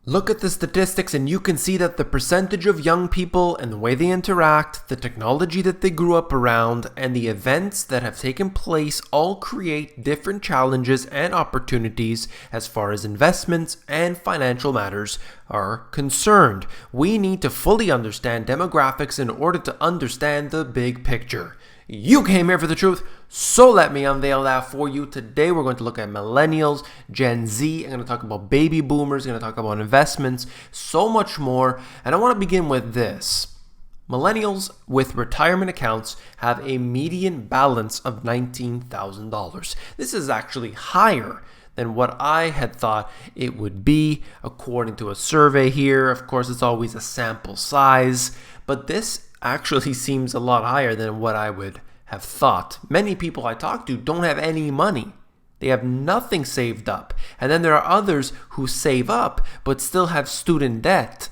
Look at the statistics and you can see that the percentage of young people and the way they interact, the technology that they grew up around, and the events that have taken place all create different challenges and opportunities as far as investments and financial matters are concerned. We need to fully understand demographics in order to understand the big picture. You came here for the truth, so let me unveil that for you. Today we're going to look at millennials, Gen Z. I'm going to talk about baby boomers. I'm going to talk about investments, so much more. And I want to begin with this. Millennials with retirement accounts have a median balance of $19,000. This is actually higher than what I had thought it would be according to a survey here. Of course, it's always a sample size, but this actually seems a lot higher than what I would have thought. Many people I talk to don't have any money. They have nothing saved up. And then there are others who save up but still have student debt.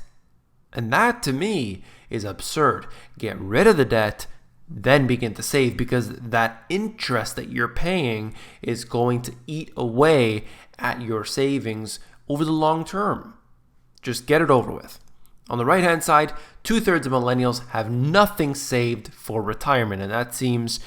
And that to me is absurd. Get rid of the debt, then begin to save, because that interest that you're paying is going to eat away at your savings over the long term. Just get it over with. On the right-hand side, 2/3 of millennials have nothing saved for retirement, and that seems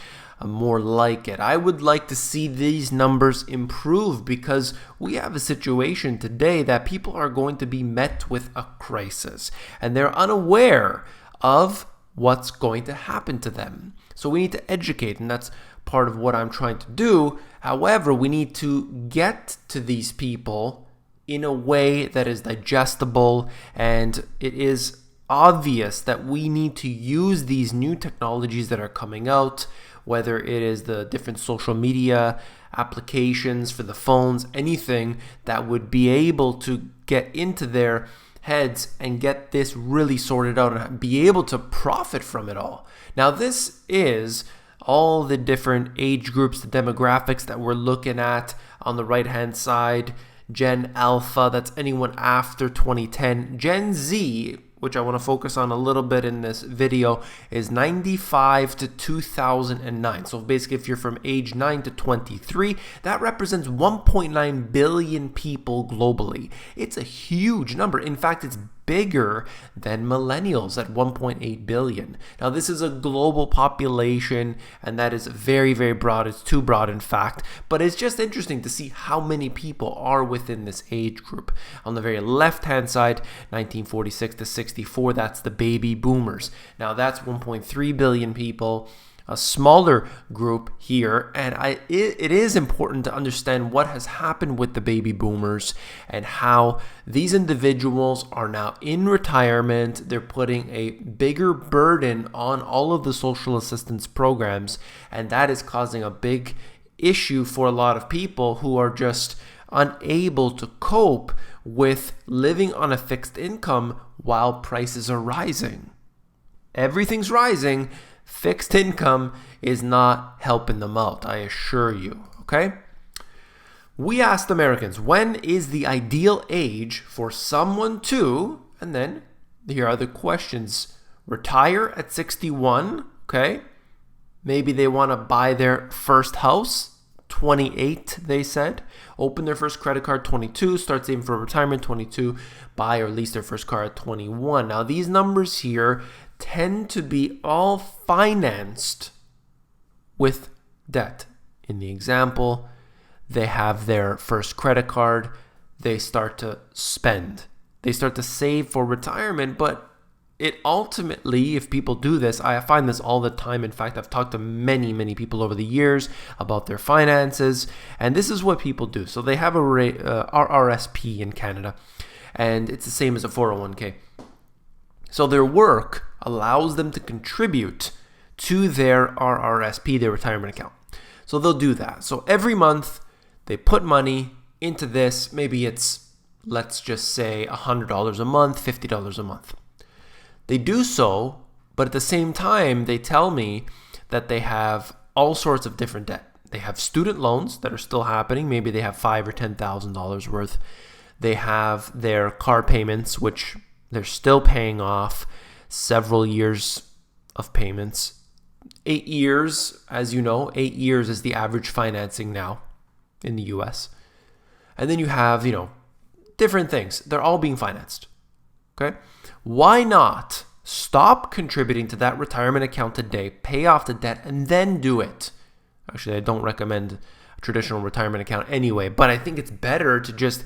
more like it. I would like to see these numbers improve because we have a situation today that people are going to be met with a crisis, and they're unaware of what's going to happen to them. So we need to educate, and that's part of what I'm trying to do. However, we need to get to these people in a way that is digestible, and it is obvious that we need to use these new technologies that are coming out, whether it is the different social media applications for the phones, anything that would be able to get into their heads and get this really sorted out and be able to profit from it all. Now, this is all the different age groups, the demographics that we're looking at on the right-hand side. Gen Alpha, that's anyone after 2010. Gen Z, which I want to focus on a little bit in this video, is 95 to 2009. So basically, if you're from age 9 to 23, that represents 1.9 billion people globally. It's a huge number. In fact, it's bigger than millennials at 1.8 billion. Now, this is a global population, and that is very, very broad. It's too broad, in fact, but it's just interesting to see how many people are within this age group. On the very left-hand side, 1946 to 64, that's the baby boomers. Now, that's 1.3 billion people. A smaller group here, and it is important to understand what has happened with the baby boomers and how these individuals are now in retirement. They're putting a bigger burden on all of the social assistance programs, and that is causing a big issue for a lot of people who are just unable to cope with living on a fixed income while prices are rising. Everything's rising. Fixed income is not helping them out, I assure you, okay? We asked Americans, when is the ideal age for someone to, and then here are the questions, retire at 61, okay? Maybe they want to buy their first house, 28, they said. Open their first credit card, 22. Start saving for retirement, 22. Buy or lease their first car at 21. Now, these numbers here tend to be all financed with debt. In the example, they have their first credit card. They start to spend. They start to save for retirement, but it ultimately, if people do this, I find this all the time. In fact, I've talked to many, many people over the years about their finances, and this is what people do. So they have a RRSP in Canada, and it's the same as a 401k. So their work allows them to contribute to their RRSP, their retirement account. So they'll do that. So every month they put money into this. Maybe it's, let's just say, $100 a month, $50 a month. They do so, but at the same time, they tell me that they have all sorts of different debt. They have student loans that are still happening. Maybe they have $5,000 or $10,000 worth. They have their car payments, which they're still paying off, several years of payments. 8 years, as you know, 8 years is the average financing now in the US. And then you have, different things. They're all being financed. Okay? Why not stop contributing to that retirement account today, pay off the debt, and then do it? Actually, I don't recommend a traditional retirement account anyway, but I think it's better to just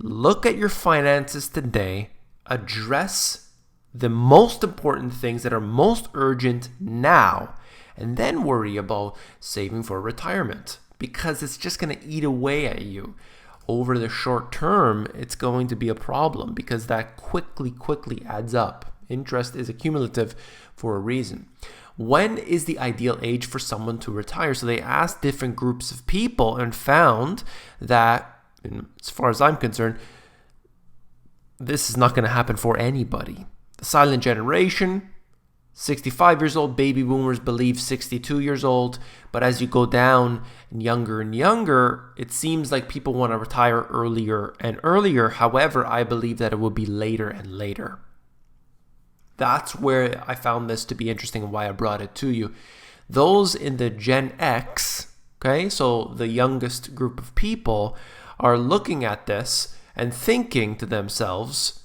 look at your finances today, address the most important things that are most urgent now, and then worry about saving for retirement, because it's just going to eat away at you. Over the short term, it's going to be a problem because that quickly adds up. Interest is accumulative for a reason. When is the ideal age for someone to retire? So they asked different groups of people and found that, as far as I'm concerned, this is not going to happen for anybody. The silent generation, 65 years old, baby boomers believe 62 years old. But as you go down and younger, it seems like people want to retire earlier and earlier. However, I believe that it will be later and later. That's where I found this to be interesting and why I brought it to you. Those in the Gen X, okay, so the youngest group of people, are looking at this and thinking to themselves,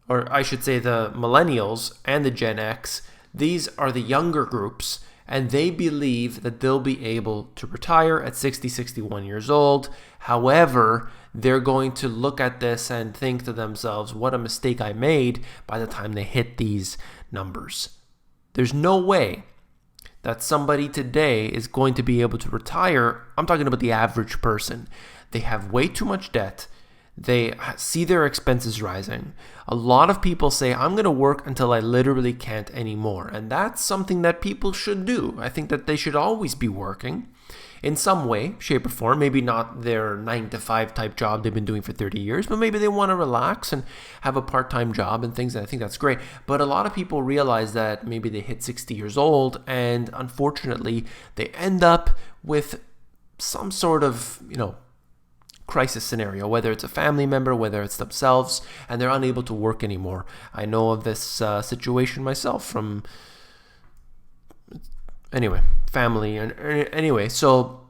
or I should say the Millennials and the Gen X, these are the younger groups, and they believe that they'll be able to retire at 60, 61 years old. However, they're going to look at this and think to themselves, what a mistake I made by the time they hit these numbers. There's no way that somebody today is going to be able to retire. I'm talking about the average person. They have way too much debt. They see their expenses rising. A lot of people say, I'm going to work until I literally can't anymore. And that's something that people should do. I think that they should always be working in some way, shape, or form. Maybe not their 9-to-5 type job they've been doing for 30 years, but maybe they want to relax and have a part-time job and things. And I think that's great. But a lot of people realize that maybe they hit 60 years old and unfortunately they end up with some sort of, crisis scenario, whether it's a family member, whether it's themselves, and they're unable to work anymore. I know of this situation myself from family. And anyway, so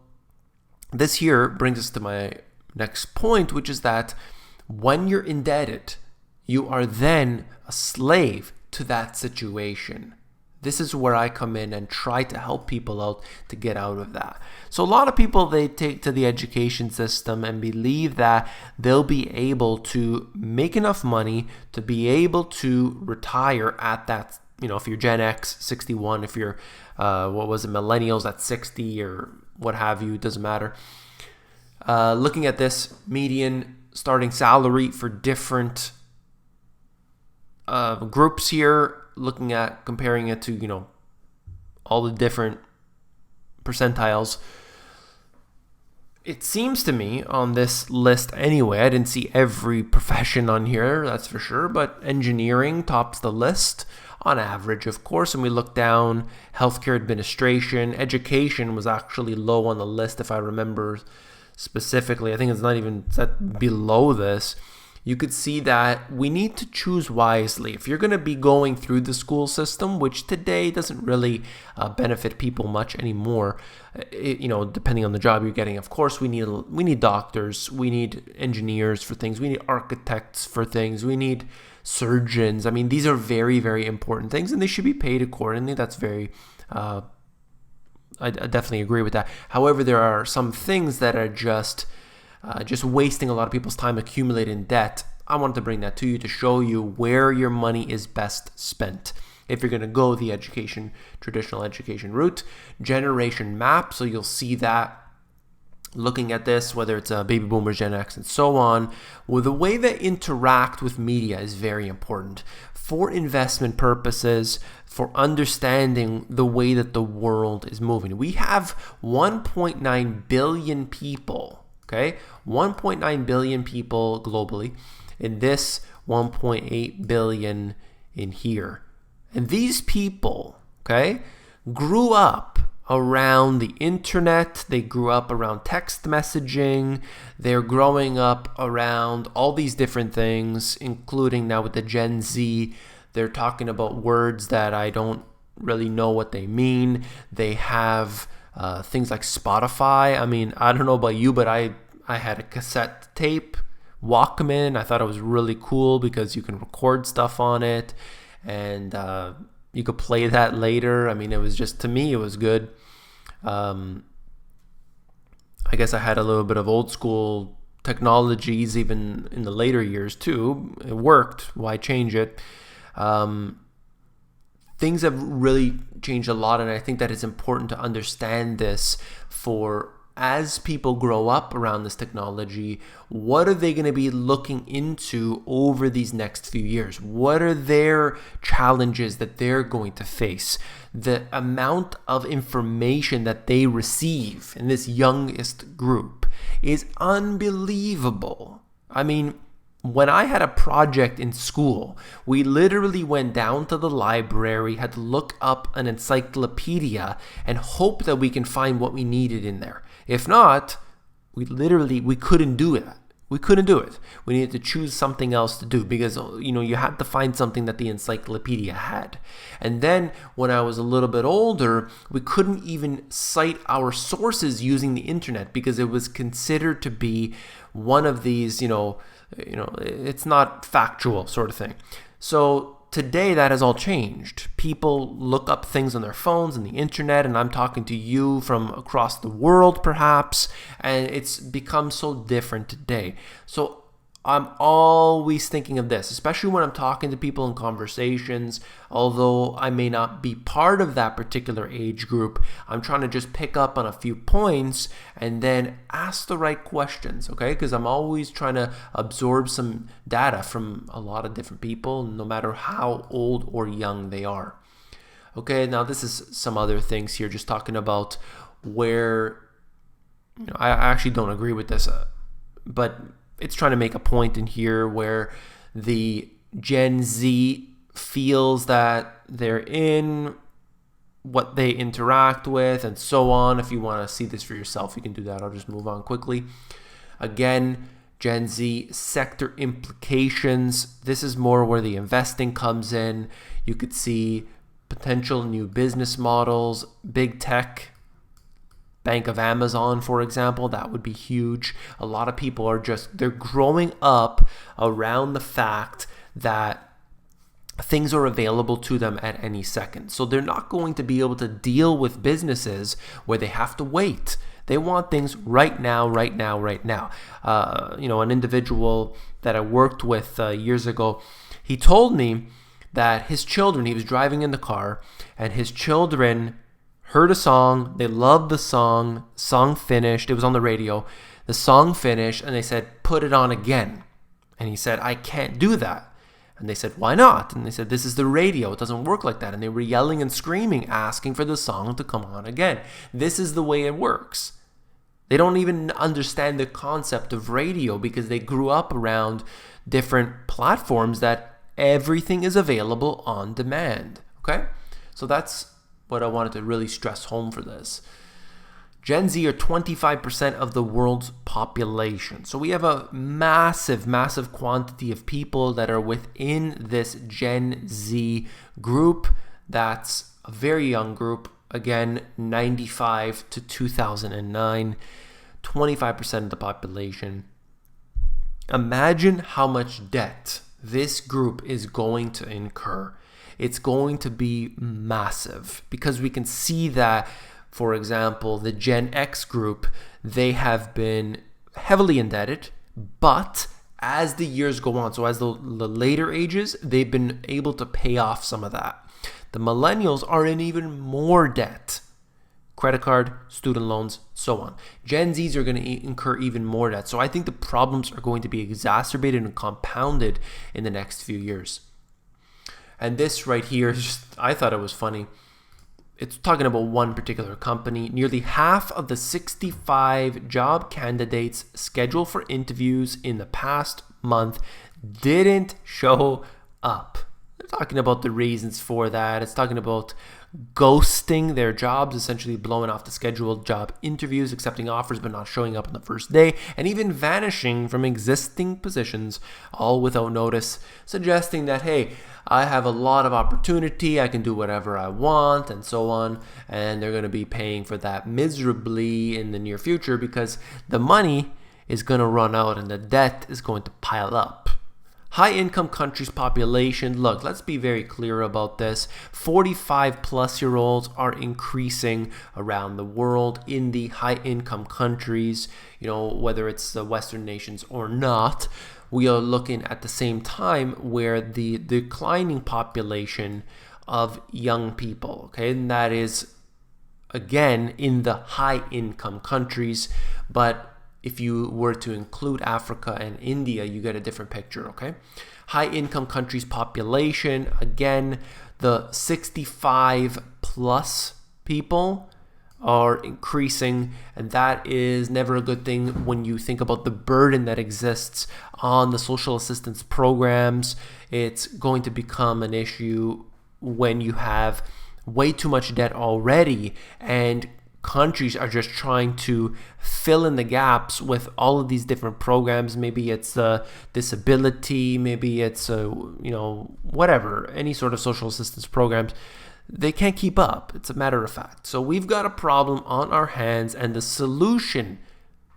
this here brings us to my next point, which is that when you're indebted, you are then a slave to that situation. This is where I come in and try to help people out to get out of that. So a lot of people, they take to the education system and believe that they'll be able to make enough money to be able to retire at that, if you're Gen X, 61, if you're, millennials at 60 or what have you, it doesn't matter. Looking at this median starting salary for different groups here, looking at comparing it to, all the different percentiles. It seems to me on this list anyway, I didn't see every profession on here, that's for sure, but engineering tops the list on average, of course. And we look down, healthcare administration, education was actually low on the list if I remember specifically. I think it's not even set below this. You could see that we need to choose wisely. If you're going to be going through the school system, which today doesn't really benefit people much anymore, depending on the job you're getting. Of course, we need doctors, we need engineers for things, we need architects for things, we need surgeons. I mean, these are very, very important things, and they should be paid accordingly. That's very I definitely agree with that. However, there are some things that are just wasting a lot of people's time accumulating debt. I wanted to bring that to you to show you where your money is best spent. If you're going to go the traditional education route, generation map, so you'll see that looking at this, whether it's baby boomers, Gen X, and so on, well, the way they interact with media is very important for investment purposes, for understanding the way that the world is moving. We have 1.9 billion people. Okay, 1.9 billion people globally, and this 1.8 billion in here. And these people, okay, grew up around the internet. They grew up around text messaging. They're growing up around all these different things, including now with the Gen Z. They're talking about words that I don't really know what they mean. They have things like Spotify. I mean, I don't know about you, but I had a cassette tape Walkman. I thought it was really cool because you can record stuff on it, and you could play that later. I mean, it was just, to me, it was good. I guess I had a little bit of old school technologies even in the later years too. It worked. Why change it? Things have really changed a lot, and I think that it's important to understand this for as people grow up around this technology. What are they going to be looking into over these next few years? What are their challenges that they're going to face? The amount of information that they receive in this youngest group is unbelievable. I mean, when I had a project in school, we literally went down to the library, had to look up an encyclopedia and hope that we can find what we needed in there. If not, we couldn't do it. We couldn't do it. We needed to choose something else to do because, you had to find something that the encyclopedia had. And then when I was a little bit older, we couldn't even cite our sources using the internet because it was considered to be one of these, it's not factual sort of thing. So today that has all changed. People look up things on their phones and the internet, and I'm talking to you from across the world perhaps, and it's become so different today. So I'm always thinking of this, especially when I'm talking to people in conversations. Although I may not be part of that particular age group, I'm trying to just pick up on a few points and then ask the right questions, okay? Because I'm always trying to absorb some data from a lot of different people, no matter how old or young they are. Okay, now this is some other things here, just talking about where, I actually don't agree with this, but it's trying to make a point in here where the Gen Z feels that they're in what they interact with and so on. If you want to see this for yourself, you can do that. I'll just move on quickly. Again, Gen Z sector implications. This is more where the investing comes in. You could see potential new business models, big tech, Bank of Amazon, for example. That would be huge. A lot of people they're growing up around the fact that things are available to them at any second. So they're not going to be able to deal with businesses where they have to wait. They want things right now, right now, right now. An individual that I worked with years ago, he told me that his children, he was driving in the car, and his children heard a song, they loved the song finished, it was on the radio, the song finished, and they said, put it on again. And he said, I can't do that. And they said, why not? And they said, this is the radio, it doesn't work like that. And they were yelling and screaming, asking for the song to come on again. This is the way it works. They don't even understand the concept of radio because they grew up around different platforms that everything is available on demand. Okay? So that's what I wanted to really stress home for this. Gen Z are 25% of the world's population. So we have a massive, massive quantity of people that are within this Gen Z group. That's a very young group. Again, 95 to 2009, 25% of the population. Imagine how much debt this group is going to incur. It's going to be massive because we can see that, for example, the Gen X group, they have been heavily indebted, but as the years go on, so as the later ages, they've been able to pay off some of that. The millennials are in even more debt. Credit card, student loans, so on. Gen Zs are going to incur even more debt. So I think the problems are going to be exacerbated and compounded in the next few years. And this right here, I thought it was funny. It's talking about one particular company. Nearly half of the 65 job candidates scheduled for interviews in the past month didn't show up. They're talking about the reasons for that. It's talking about ghosting their jobs, essentially blowing off the scheduled job interviews, accepting offers but not showing up on the first day, and even vanishing from existing positions, all without notice, suggesting that, hey, I have a lot of opportunity, I can do whatever I want, and so on, and they're going to be paying for that miserably in the near future because the money is going to run out and the debt is going to pile up. High income countries' population, look, let's be very clear about this. 45 plus year olds are increasing around the world in the high income countries, whether it's the Western nations or not. We are looking at the same time where the declining population of young people, okay, and that is again in the high income countries, but if you were to include Africa and India, you get a different picture, okay? High income countries population, again, the 65 plus people are increasing, and that is never a good thing when you think about the burden that exists on the social assistance programs. It's going to become an issue when you have way too much debt already, and countries are just trying to fill in the gaps with all of these different programs. Maybe it's disability, maybe it's whatever, any sort of social assistance programs. They can't keep up. It's a matter of fact. So we've got a problem on our hands, and the solution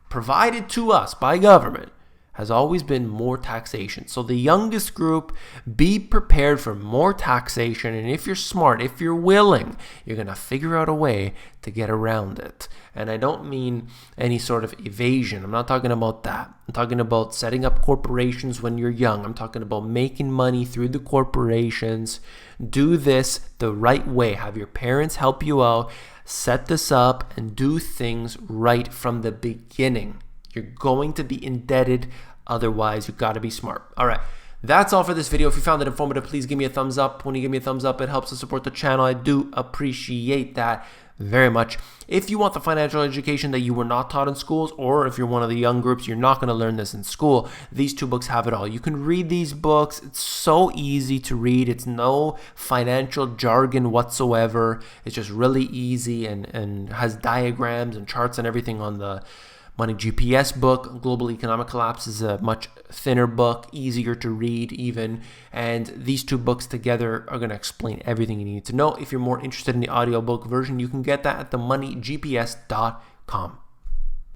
provided to us by government has always been more taxation. So the youngest group, be prepared for more taxation, and if you're smart, if you're willing, you're going to figure out a way to get around it. And I don't mean any sort of evasion. I'm not talking about that. I'm talking about setting up corporations when you're young. I'm talking about making money through the corporations. Do this the right way. Have your parents help you out. Set this up and do things right from the beginning. You're going to be indebted. Otherwise, you've got to be smart. All right. That's all for this video. If you found it informative, please give me a thumbs up. When you give me a thumbs up, it helps to support the channel. I do appreciate that very much. If you want the financial education that you were not taught in schools, or if you're one of the young groups, you're not going to learn this in school, these two books have it all. You can read these books. It's so easy to read. It's no financial jargon whatsoever. It's just really easy and has diagrams and charts and everything on the Money GPS book. Global Economic Collapse is a much thinner book, easier to read even, and these two books together are going to explain everything you need to know. If you're more interested in the audiobook version, you can get that at themoneygps.com.